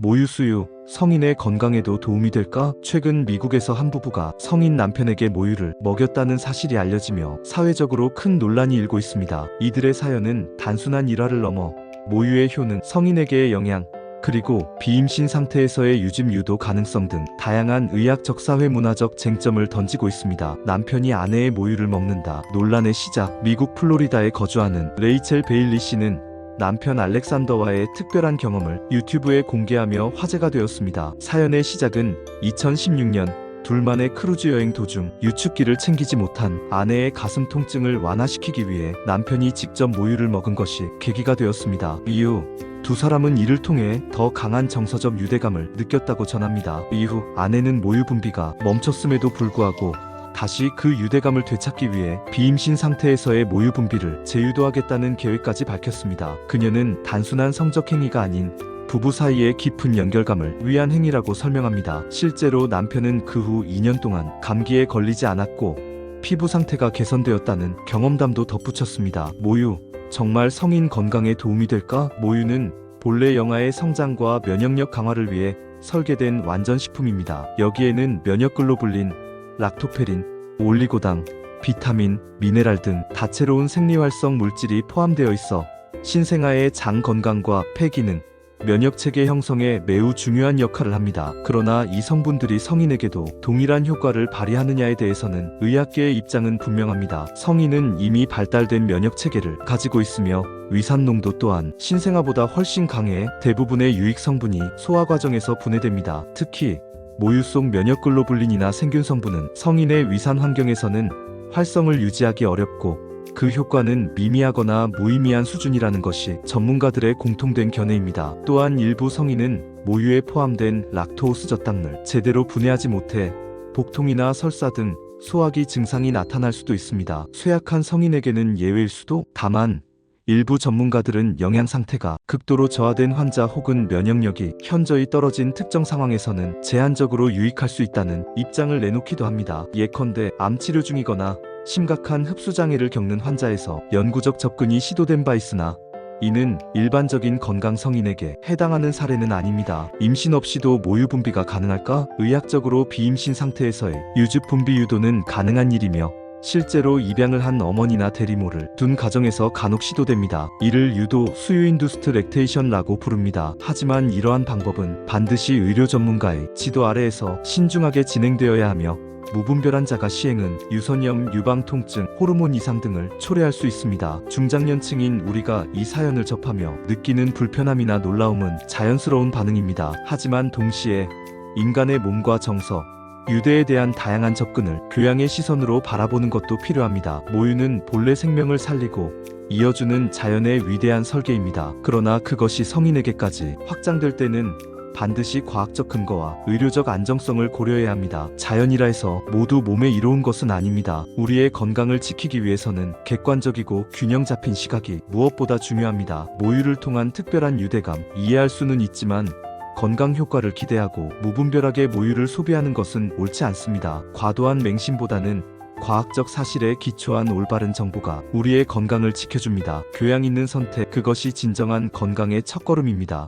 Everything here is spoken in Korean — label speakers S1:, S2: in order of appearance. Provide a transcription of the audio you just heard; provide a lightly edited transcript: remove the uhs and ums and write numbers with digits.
S1: 모유 수유, 성인의 건강에도 도움이 될까? 최근 미국에서 한 부부가 성인 남편에게 모유를 먹였다는 사실이 알려지며 사회적으로 큰 논란이 일고 있습니다. 이들의 사연은 단순한 일화를 넘어 모유의 효능, 성인에게의 영향, 그리고 비임신 상태에서의 유집 유도 가능성 등 다양한 의학적 사회문화적 쟁점을 던지고 있습니다. 남편이 아내의 모유를 먹는다. 논란의 시작. 미국 플로리다에 거주하는 레이첼 베일리 씨는 남편 알렉산더와의 특별한 경험을 유튜브에 공개하며 화제가 되었습니다. 사연의 시작은 2016년 둘만의 크루즈 여행 도중 유축기를 챙기지 못한 아내의 가슴 통증을 완화시키기 위해 남편이 직접 모유를 먹은 것이 계기가 되었습니다. 이후 두 사람은 이를 통해 더 강한 정서적 유대감을 느꼈다고 전합니다. 이후 아내는 모유 분비가 멈췄음에도 불구하고 다시 그 유대감을 되찾기 위해 비임신 상태에서의 모유 분비를 재유도하겠다는 계획까지 밝혔습니다. 그녀는 단순한 성적 행위가 아닌 부부 사이의 깊은 연결감을 위한 행위라고 설명합니다. 실제로 남편은 그 후 2년 동안 감기에 걸리지 않았고 피부 상태가 개선되었다는 경험담도 덧붙였습니다. 모유, 정말 성인 건강에 도움이 될까? 모유는 본래 영아의 성장과 면역력 강화를 위해 설계된 완전식품입니다. 여기에는 면역글로불린, 락토페린, 올리고당, 비타민, 미네랄 등 다채로운 생리활성 물질이 포함되어 있어 신생아의 장 건강과 폐 기능, 면역체계 형성에 매우 중요한 역할을 합니다. 그러나 이 성분들이 성인에게도 동일한 효과를 발휘하느냐에 대해서는 의학계의 입장은 분명합니다. 성인은 이미 발달된 면역체계를 가지고 있으며 위산 농도 또한 신생아보다 훨씬 강해 대부분의 유익 성분이 소화 과정에서 분해됩니다. 특히 모유 속 면역글로불린이나 생균 성분은 성인의 위산 환경에서는 활성을 유지하기 어렵고 그 효과는 미미하거나 무의미한 수준이라는 것이 전문가들의 공통된 견해입니다. 또한 일부 성인은 모유에 포함된 락토오스 젖당을 제대로 분해하지 못해 복통이나 설사 등 소화기 증상이 나타날 수도 있습니다. 쇠약한 성인에게는 예외일 수도. 다만 일부 전문가들은 영양 상태가 극도로 저하된 환자 혹은 면역력이 현저히 떨어진 특정 상황에서는 제한적으로 유익할 수 있다는 입장을 내놓기도 합니다. 예컨대 암 치료 중이거나 심각한 흡수장애를 겪는 환자에서 영구적 접근이 시도된 바 있으나 이는 일반적인 건강 성인에게 해당하는 사례는 아닙니다. 임신 없이도 모유 분비가 가능할까? 의학적으로 비임신 상태에서의 유즙 분비 유도는 가능한 일이며 실제로 입양을 한 어머니나 대리모를 둔 가정에서 간혹 시도됩니다. 이를 유도 수유 인두스트 렉테이션라고 부릅니다. 하지만 이러한 방법은 반드시 의료 전문가의 지도 아래에서 신중하게 진행되어야 하며 무분별한 자가 시행은 유선염, 유방 통증, 호르몬 이상 등을 초래할 수 있습니다. 중장년층인 우리가 이 사연을 접하며 느끼는 불편함이나 놀라움은 자연스러운 반응입니다. 하지만 동시에 인간의 몸과 정서, 유대에 대한 다양한 접근을 교양의 시선으로 바라보는 것도 필요합니다. 모유는 본래 생명을 살리고 이어주는 자연의 위대한 설계입니다. 그러나 그것이 성인에게까지 확장될 때는 반드시 과학적 근거와 의료적 안정성을 고려해야 합니다. 자연이라 해서 모두 몸에 이로운 것은 아닙니다. 우리의 건강을 지키기 위해서는 객관적이고 균형 잡힌 시각이 무엇보다 중요합니다. 모유를 통한 특별한 유대감, 이해할 수는 있지만 건강 효과를 기대하고 무분별하게 모유를 소비하는 것은 옳지 않습니다. 과도한 맹신보다는 과학적 사실에 기초한 올바른 정보가 우리의 건강을 지켜줍니다. 교양 있는 선택, 그것이 진정한 건강의 첫걸음입니다.